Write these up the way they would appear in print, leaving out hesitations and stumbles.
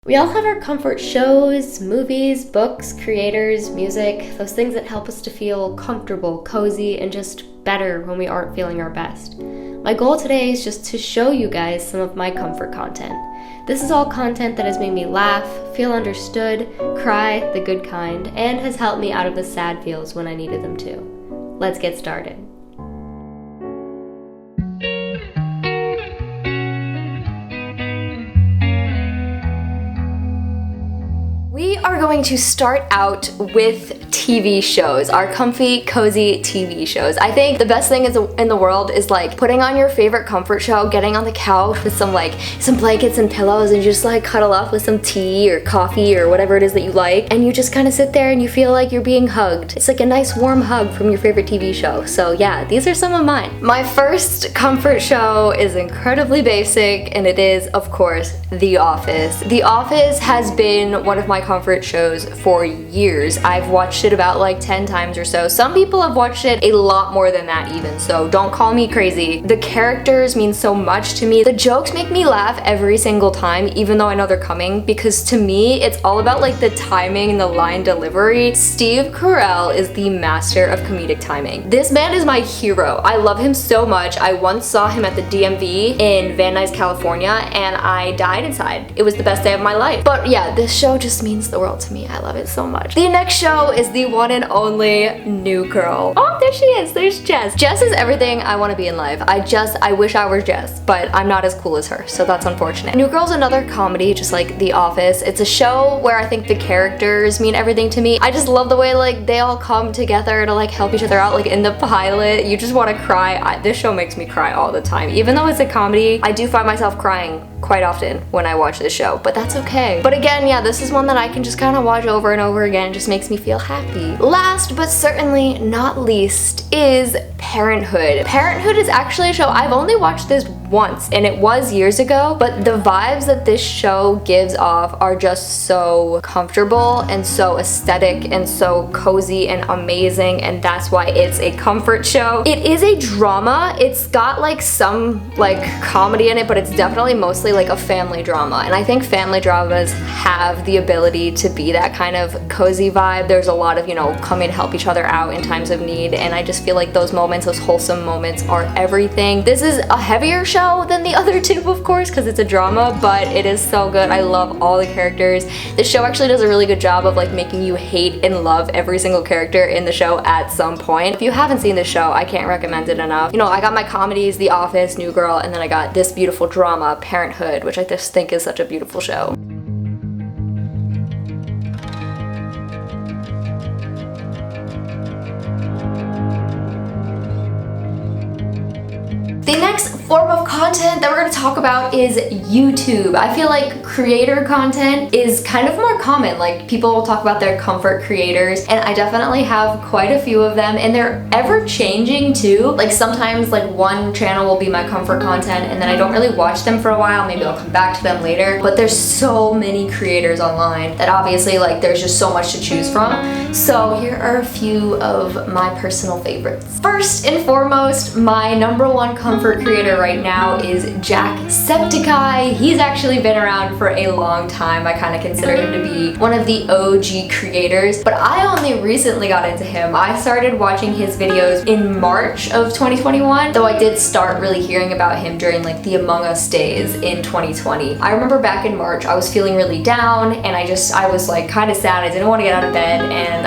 We all have our comfort shows, movies, books, creators, music, those things that help us to feel comfortable, cozy, and just better when we aren't feeling our best. My goal today is just to show you guys some of my comfort content. This is all content that has made me laugh, feel understood, cry, the good kind, and has helped me out of the sad feels when I needed them to. Let's get started. We are going to start out with TV shows, our comfy, cozy TV shows. I think the best thing in the world is like putting on your favorite comfort show, getting on the couch with some blankets and pillows and just like cuddle up with some tea or coffee or whatever it is that you like, and you just kind of sit there and you feel like you're being hugged. It's like a nice warm hug from your favorite TV show. So yeah, these are some of mine. My first comfort show is incredibly basic, and it is, of course, The Office. The Office has been one of my comfort shows for years. I've watched it about like 10 times or so. Some people have watched it a lot more than that even, so don't call me crazy. The characters mean so much to me. The jokes make me laugh every single time, even though I know they're coming, because to me, it's all about like the timing and the line delivery. Steve Carell is the master of comedic timing. This man is my hero. I love him so much. I once saw him at the DMV in Van Nuys, California, and I died inside. It was the best day of my life. But yeah, this show just means the world to me. I love it so much. The next show is the one and only New Girl. Oh, there she is. There's Jess. Jess is everything I want to be in life. I wish I were Jess, but I'm not as cool as her, so that's unfortunate. New Girl's another comedy, just like The Office. It's a show where I think the characters mean everything to me. I just love the way like they all come together to like help each other out. Like in the pilot, you just want to cry. This show makes me cry all the time. Even though it's a comedy, I do find myself crying quite often when I watch this show, but that's okay. But again, yeah, this is one that I can just kind of watch over and over again. It just makes me feel happy. Last but certainly not least is Parenthood. Parenthood is actually a show I've only watched this once, and it was years ago, but the vibes that this show gives off are just so comfortable and so aesthetic and so cozy and amazing, and that's why it's a comfort show. It is a drama. It's got like some like comedy in it, but it's definitely mostly like a family drama, and I think family dramas have the ability to be that kind of cozy vibe. There's a lot of, you know, coming to help each other out in times of need, and I just feel like those moments, those wholesome moments, are everything. This is a heavier show than the other two, of course, because it's a drama, but it is so good. I love all the characters. This show actually does a really good job of like making you hate and love every single character in the show at some point. If you haven't seen this show, I can't recommend it enough. You know, I got my comedies, The Office, New Girl, and then I got this beautiful drama, Parenthood, which I just think is such a beautiful show. The next form of content that we're going to talk about is YouTube. I feel like creator content is kind of more common. Like, people will talk about their comfort creators, and I definitely have quite a few of them, and they're ever changing too. Like, sometimes like one channel will be my comfort content, and then I don't really watch them for a while. Maybe I'll come back to them later, but there's so many creators online that obviously like there's just so much to choose from. So here are a few of my personal favorites. First and foremost, my number one comfort creator right now is Jacksepticeye. He's actually been around for a long time. I kind of consider him to be one of the OG creators, but I only recently got into him. I started watching his videos in March of 2021, though I did start really hearing about him during like the Among Us days in 2020. I remember back in March, I was feeling really down, and I was like kind of sad. I didn't want to get out of bed, and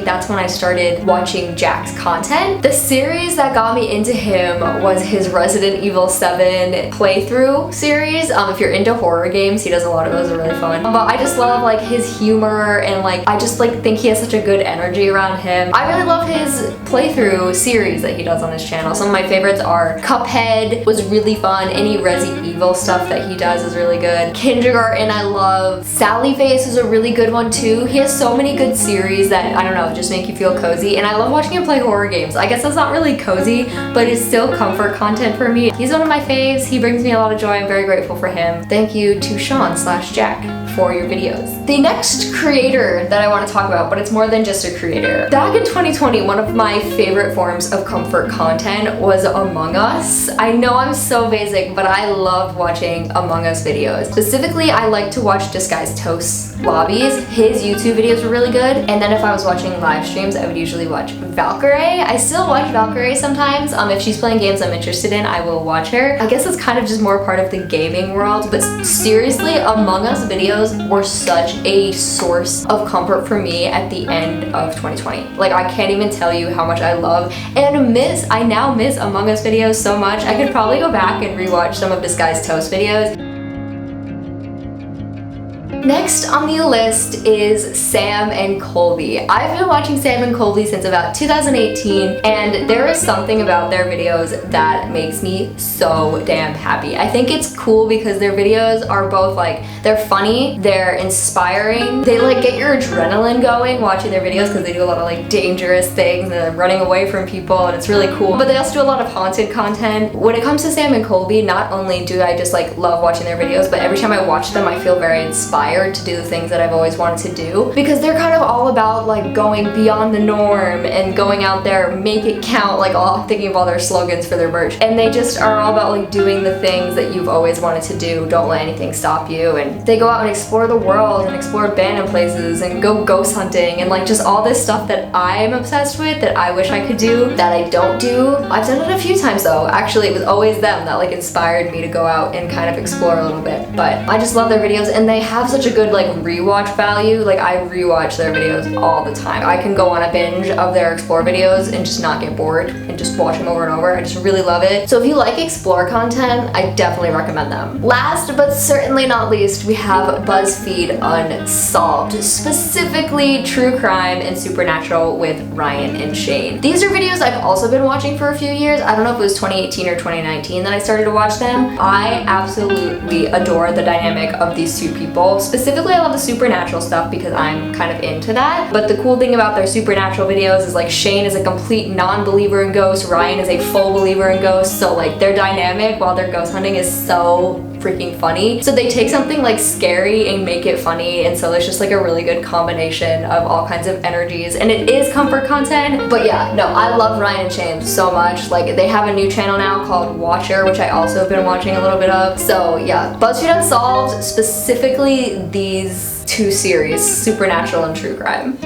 that's when I started watching Jack's content. The series that got me into him was his Resident Evil 7 playthrough series. If you're into horror games, he does a lot of those. They're really fun. But I just love like his humor, and like I just like think he has such a good energy around him. I really love his playthrough series that he does on his channel. Some of my favorites are Cuphead was really fun. Any Resident Evil stuff that he does is really good. Kindergarten I love. Sally Face is a really good one too. He has so many good series that, I don't know, just make you feel cozy, and I love watching him play horror games. I guess that's not really cozy, but it's still comfort content for me. He's one of my faves. He brings me a lot of joy. I'm very grateful for him. Thank you to Sean/Jack for your videos. The next creator that I want to talk about, but it's more than just a creator. Back in 2020, one of my favorite forms of comfort content was Among Us. I know I'm so basic, but I love watching Among Us videos. Specifically, I like to watch Disguised Toast's lobbies. His YouTube videos were really good. And then if I was watching live streams, I would usually watch Valkyrae. I still watch Valkyrae sometimes. If she's playing games I'm interested in, I will watch her. I guess it's kind of just more part of the gaming world, but seriously, Among Us videos were such a source of comfort for me at the end of 2020. Like, I can't even tell you how much I love and I now miss Among Us videos so much. I could probably go back and rewatch some of Disguised Toast videos. Next on the list is Sam and Colby. I've been watching Sam and Colby since about 2018, and there is something about their videos that makes me so damn happy. I think it's cool because their videos are both like, they're funny, they're inspiring, they like get your adrenaline going watching their videos because they do a lot of like dangerous things and they're running away from people, and it's really cool. But they also do a lot of haunted content. When it comes to Sam and Colby, not only do I just like love watching their videos, but every time I watch them I feel very inspired to do the things that I've always wanted to do, because they're kind of all about like going beyond the norm and going out there, make it count, like all thinking of all their slogans for their merch, and they just are all about like doing the things that you've always wanted to do. Don't let anything stop you. And they go out and explore the world and explore abandoned places and go ghost hunting and like just all this stuff that I'm obsessed with that I wish I could do that I don't do. I've done it a few times though. Actually, it was always them that like inspired me to go out and kind of explore a little bit. But I just love their videos, and they have such a good like rewatch value. Like, I rewatch their videos all the time. I can go on a binge of their explore videos and just not get bored and just watch them over and over. I just really love it. So if you like explore content, I definitely recommend them. Last but certainly not least, we have BuzzFeed Unsolved, specifically true crime and supernatural with Ryan and Shane. These are videos I've also been watching for a few years. I don't know if it was 2018 or 2019 that I started to watch them. I absolutely adore the dynamic of these two people. Specifically, I love the supernatural stuff because I'm kind of into that. But the cool thing about their supernatural videos is like Shane is a complete non-believer in ghosts, Ryan is a full believer in ghosts, so like their dynamic while they're ghost hunting is so freaking funny. So they take something like scary and make it funny, and so it's just like a really good combination of all kinds of energies, and it is comfort content. But yeah, no, I love Ryan and Shane so much. Like, they have a new channel now called Watcher, which I also have been watching a little bit of. So yeah, BuzzFeed Unsolved, specifically these two series, supernatural and true crime.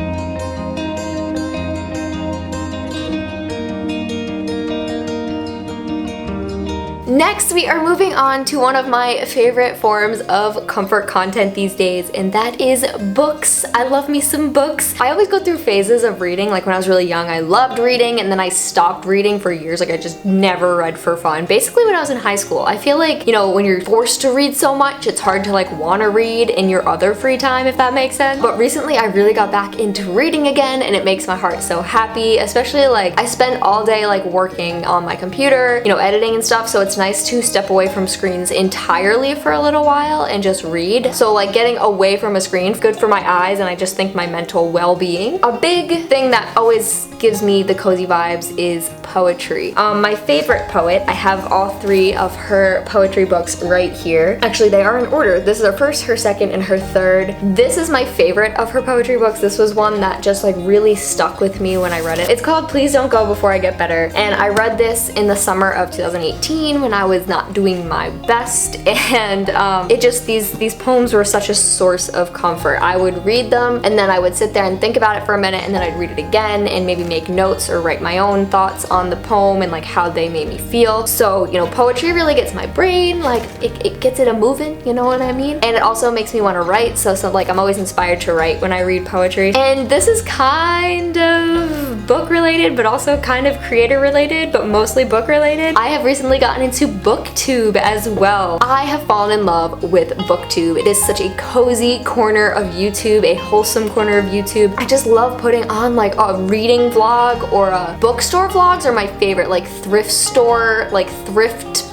Next, we are moving on to one of my favorite forms of comfort content these days, and that is books. I love me some books. I always go through phases of reading. Like, when I was really young, I loved reading, and then I stopped reading for years. Like, I just never read for fun. Basically, when I was in high school, I feel like, you know, when you're forced to read so much, it's hard to like want to read in your other free time, if that makes sense. But recently, I really got back into reading again, and it makes my heart so happy. Especially like, I spend all day like working on my computer, you know, editing and stuff, so it's nice to step away from screens entirely for a little while and just read. So like, getting away from a screen is good for my eyes, and I just think my mental well-being. A big thing that always gives me the cozy vibes is poetry. My favorite poet, I have all three of her poetry books right here. Actually, they are in order. This is her first, her second, and her third. This is my favorite of her poetry books. This was one that just like really stuck with me when I read it. It's called Please Don't Go Before I Get Better, and I read this in the summer of 2018 when I was not doing my best, and it just, these poems were such a source of comfort. I would read them, and then I would sit there and think about it for a minute, and then I'd read it again and maybe make notes or write my own thoughts on the poem and like how they made me feel. So, you know, poetry really gets my brain, like it gets it a moving, you know what I mean? And it also makes me want to write, so like I'm always inspired to write when I read poetry. And this is kind of book related, but also kind of creator related, but mostly book related. I have recently gotten into BookTube as well. I have fallen in love with BookTube. It is such a cozy corner of YouTube, a wholesome corner of YouTube. I just love putting on like a reading vlog, or a bookstore vlogs are my favorite, like thrift store, like thrift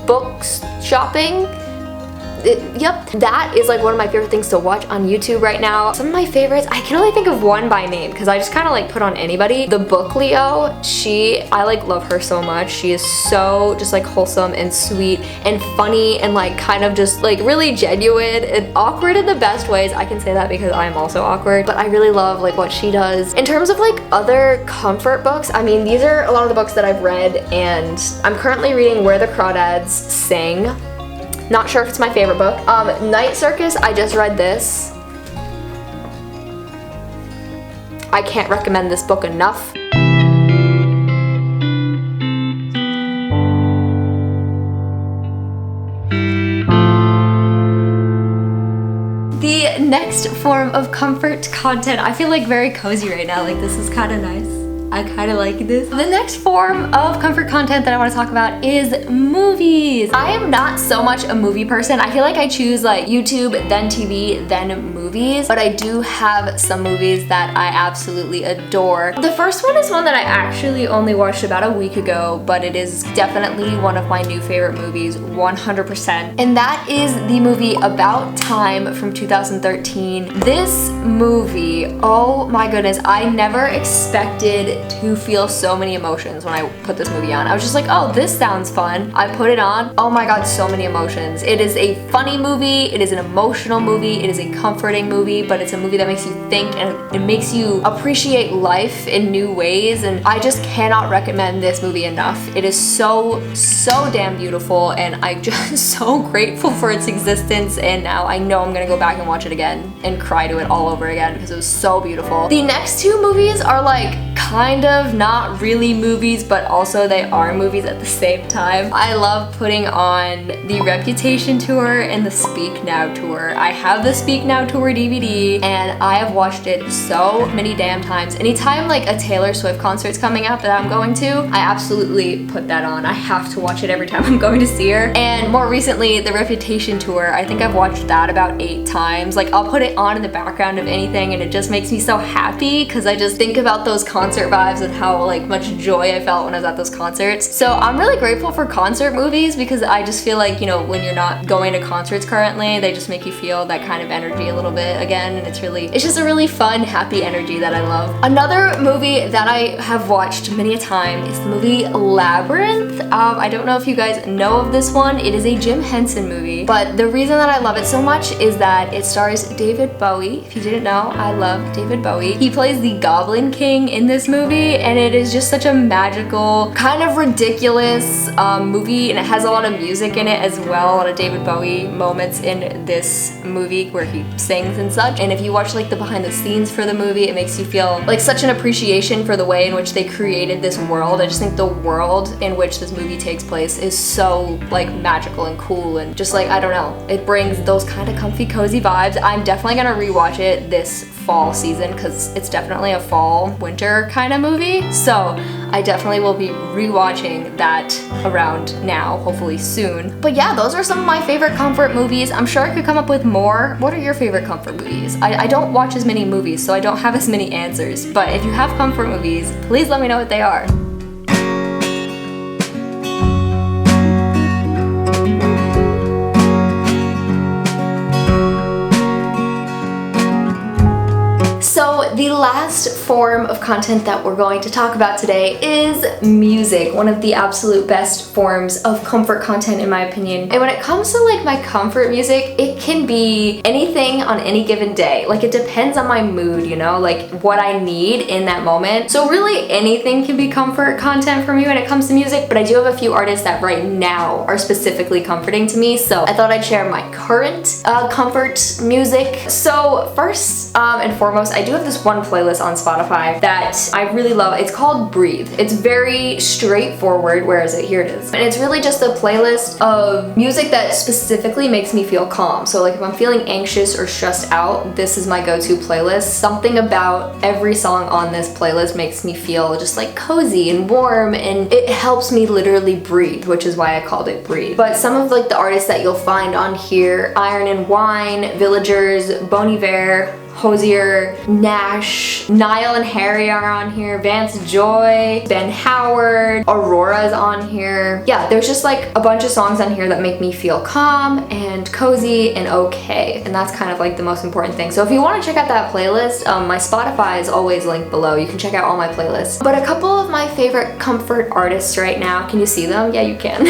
books shopping. Yep, that is like one of my favorite things to watch on YouTube right now. Some of my favorites, I can only think of one by name because I just kind of like put on anybody. The Book Leo, I like love her so much. She is so just like wholesome and sweet and funny and like kind of just like really genuine and awkward in the best ways. I can say that because I am also awkward, but I really love like what she does. In terms of like other comfort books, I mean, these are a lot of the books that I've read, and I'm currently reading Where the Crawdads Sing. Not sure if it's my favorite book. Night Circus, I just read this. I can't recommend this book enough. The next form of comfort content, I feel like very cozy right now, like this is kind of nice. I kind of like this. The next form of comfort content that I want to talk about is movies. I am not so much a movie person. I feel like I choose like YouTube, then TV, then movies, but I do have some movies that I absolutely adore. The first one is one that I actually only watched about a week ago, but it is definitely one of my new favorite movies, 100%. And that is the movie About Time from 2013. This movie, oh my goodness, I never expected to feel so many emotions when I put this movie on. I was just like, oh, this sounds fun. I put it on. Oh my god, so many emotions. It is a funny movie, it is an emotional movie, it is a comforting movie, but it's a movie that makes you think and it makes you appreciate life in new ways, and I just cannot recommend this movie enough. It is so damn beautiful, and I'm just so grateful for its existence, and now I know I'm gonna go back and watch it again and cry to it all over again because it was so beautiful. The next two movies are like kind of not really movies, but also they are movies at the same time. I love putting on the Reputation tour and the Speak Now tour. I have the Speak Now tour DVD and I have watched it so many damn times. Anytime like a Taylor Swift concert's coming up that I'm going to, I absolutely put that on. I have to watch it every time I'm going to see her. And more recently, the Reputation tour, I think I've watched that about 8 times. Like I'll put it on in the background of anything and it just makes me so happy because I just think about those concert vibes and how like much joy I felt when I was at those concerts. So I'm really grateful for concert movies because I just feel like, you know, when you're not going to concerts currently, they just make you feel that kind of energy a little bit again, and it's just a really fun, happy energy that I love. Another movie that I have watched many a time is the movie Labyrinth. I don't know if you guys know of this one. It is a Jim Henson movie, but the reason that I love it so much is that it stars David Bowie. If you didn't know, I love David Bowie. He plays the Goblin King in this movie, and it is just such a magical, kind of ridiculous movie, and it has a lot of music in it as well, a lot of David Bowie moments in this movie where he sings and such. And if you watch like the behind the scenes for the movie, it makes you feel like such an appreciation for the way in which they created this world. I just think the world in which this movie takes place is so like magical and cool, and just like, I don't know, it brings those kind of comfy, cozy vibes. I'm definitely gonna rewatch it this fall season because it's definitely a fall winter kind of movie, so I definitely will be rewatching that around now, hopefully soon. But yeah, those are some of my favorite comfort movies. I'm sure I could come up with more. What are your favorite comfort movies? I don't watch as many movies, so I don't have as many answers, but if you have comfort movies, please let me know what they are. So the last form of content that we're going to talk about today is music, one of the absolute best forms of comfort content in my opinion. And when it comes to like my comfort music, it can be anything on any given day. Like it depends on my mood, you know, like what I need in that moment. So really anything can be comfort content for me when it comes to music, but I do have a few artists that right now are specifically comforting to me. So I thought I'd share my current comfort music. So first and foremost, I do have this one playlist on Spotify that I really love. It's called Breathe. It's very straightforward. Where is it? Here it is. And it's really just a playlist of music that specifically makes me feel calm. So like if I'm feeling anxious or stressed out, this is my go-to playlist. Something about every song on this playlist makes me feel just like cozy and warm, and it helps me literally breathe, which is why I called it Breathe. But some of like the artists that you'll find on here, Iron and Wine, Villagers, Bon Iver, Hozier, Nash, Niall and Harry are on here, Vance Joy, Ben Howard, Aurora's on here. Yeah, there's just like a bunch of songs on here that make me feel calm and cozy and okay, and that's kind of like the most important thing. So if you want to check out that playlist, my Spotify is always linked below. You can check out all my playlists. But a couple of my favorite comfort artists right now, can you see them? Yeah, you can.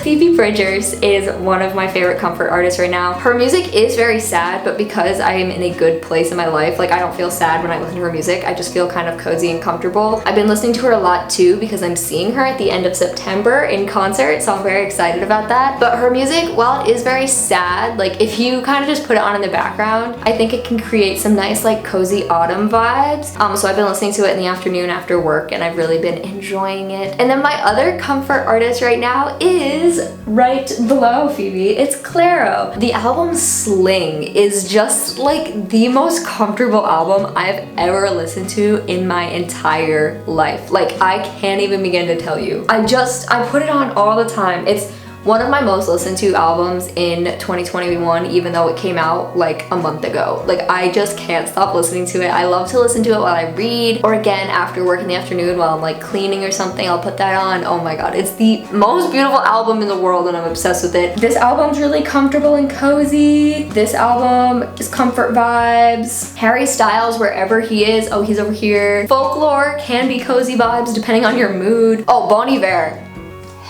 Phoebe Bridgers is one of my favorite comfort artists right now. Her music is very sad, but because I am in a good place in my life, like I don't feel sad when I listen to her music, I just feel kind of cozy and comfortable. I've been listening to her a lot too because I'm seeing her at the end of September in concert, so I'm very excited about that. But her music, while it is very sad, like if you kind of just put it on in the background, I think it can create some nice like cozy autumn vibes. So I've been listening to it in the afternoon after work and I've really been enjoying it. And then my other comfort artist right now is right below Phoebe. It's Clairo. The album Sling is just like the most comfortable album I've ever listened to in my entire life. Like I can't even begin to tell you. I put it on all the time. It's one of my most listened to albums in 2021, even though it came out like a month ago. Like I just can't stop listening to it. I love to listen to it while I read, or again after work in the afternoon while I'm like cleaning or something, I'll put that on. Oh my god, it's the most beautiful album in the world and I'm obsessed with it. This album's really comfortable and cozy. This album is comfort vibes. Harry Styles, wherever he is, oh he's over here. Folklore can be cozy vibes depending on your mood. Oh, Bon Iver,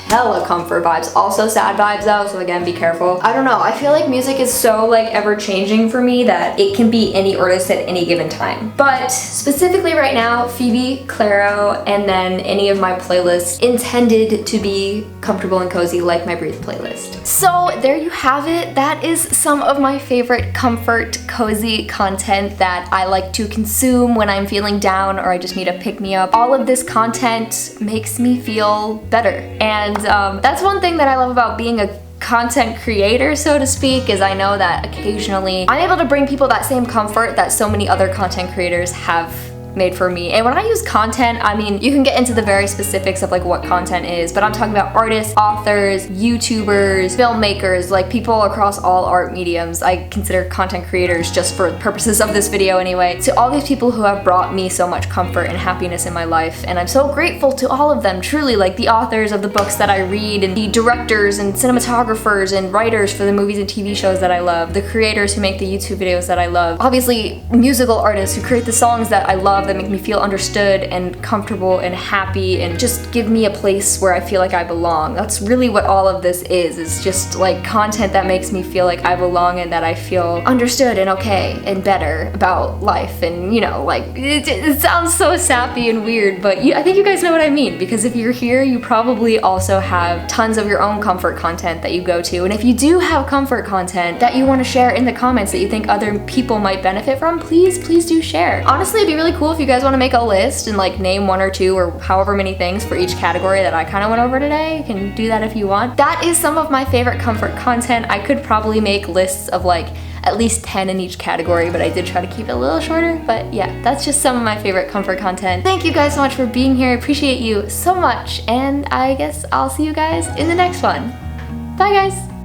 hella comfort vibes. Also sad vibes though, so again, be careful. I don't know, I feel like music is so like ever changing for me that it can be any artist at any given time. But specifically right now, Phoebe, Clairo, and then any of my playlists intended to be comfortable and cozy, like my Breathe playlist. So there you have it. That is some of my favorite comfort, cozy content that I like to consume when I'm feeling down or I just need a pick-me-up. All of this content makes me feel better. And that's one thing that I love about being a content creator, so to speak, is I know that occasionally I'm able to bring people that same comfort that so many other content creators have made for me. And when I use content, I mean, you can get into the very specifics of like what content is, but I'm talking about artists, authors, YouTubers, filmmakers, like people across all art mediums. I consider content creators just for purposes of this video anyway. To all these people who have brought me so much comfort and happiness in my life, and I'm so grateful to all of them, truly, like the authors of the books that I read, and the directors and cinematographers and writers for the movies and TV shows that I love, the creators who make the YouTube videos that I love, obviously musical artists who create the songs that I love that make me feel understood and comfortable and happy and just give me a place where I feel like I belong. That's really what all of this is just like content that makes me feel like I belong and that I feel understood and okay and better about life. And you know, like it sounds so sappy and weird, but I think you guys know what I mean, because if you're here, you probably also have tons of your own comfort content that you go to. And if you do have comfort content that you want to share in the comments that you think other people might benefit from, please do share. Honestly, it'd be really cool if you guys want to make a list and like name one or two or however many things for each category that I kind of went over today. You can do that if you want. That is some of my favorite comfort content. I could probably make lists of like at least 10 in each category, but I did try to keep it a little shorter. But yeah, that's just some of my favorite comfort content. Thank you guys so much for being here. I appreciate you so much, and I guess I'll see you guys in the next one. Bye guys!